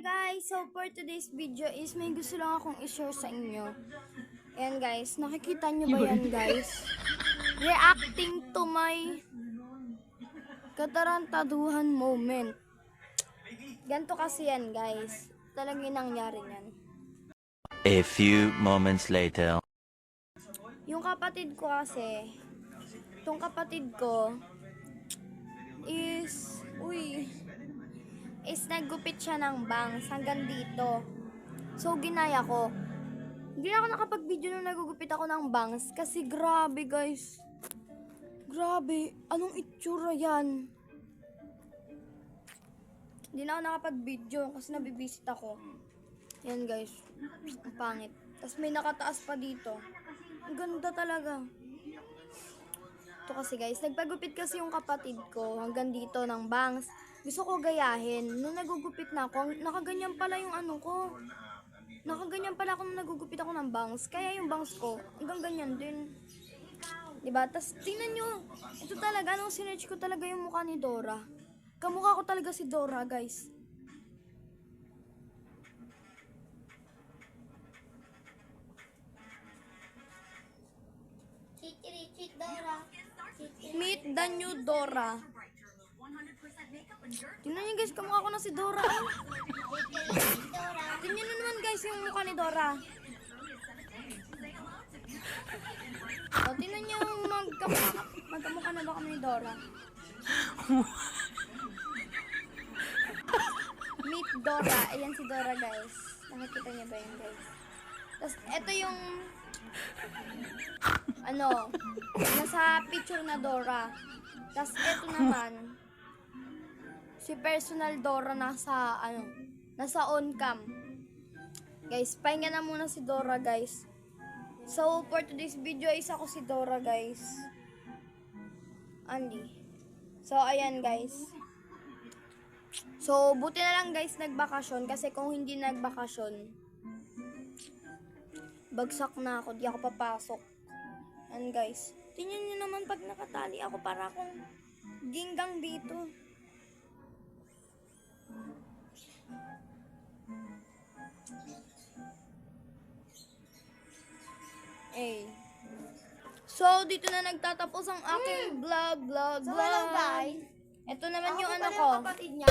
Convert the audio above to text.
Guys, so for today's video is may gusto lang akong i-share sa inyo. Ayan guys, nakikita nyo ba yan guys? Reacting to my katarantaduhan moment. Ganto kasi yan guys. Talagang nangyari yan. A few moments later. Yung kapatid ko kasi, itong kapatid ko is naggupit siya ng bangs hanggang dito. So, ginaya ko. Hindi na ako nakapag-video nung nagugupit ako ng bangs kasi grabe guys. Grabe. Anong itsura yan? Hindi na ako nakapag-video kasi nabibisit ako. Yan guys. Ang pangit. Tapos may nakataas pa dito. Ang ganda talaga. Ito kasi guys, nagpagupit kasi yung kapatid ko hanggang dito ng bangs. Gusto ko gayahin. Nung nagugupit na ako, nakaganyan pala yung ano ko. Nakaganyan pala ako nung nagugupit ako ng bangs. Kaya yung bangs ko, hanggang ganyan din. Diba? Tapos tingnan nyo. Ito talaga, nung sinerch ko talaga yung mukha ni Dora. Kamukha ko talaga si Dora, guys. Cheat Dora. Meet the new Dora. Tingnan nyo guys, kamukha ko na si Dora. Tingnan nyo naman guys yung mukha ni Dora. O, tingnan nyo magkamukha na ba kami ni Dora. Meet Dora. Ayan si Dora guys. Nakikita niyo ba yun guys? Tapos eto yung nasa picture na Dora. Tapos eto naman si personal Dora nasa on cam. Guys, pahinga na muna si Dora guys. So for today's video is ako si Dora guys. Andy. So ayan guys. So buti na lang guys nagbakasyon kasi kung hindi nagbakasyon bagsak na ako, di ako papasok. Ayan guys. Tingnan nyo naman pag nakatali ako para akong ginggang dito. So, dito na nagtatapos ang aking vlog. So, hello guys. Ito naman yung Ako ano pala ko. yung kapatid niya.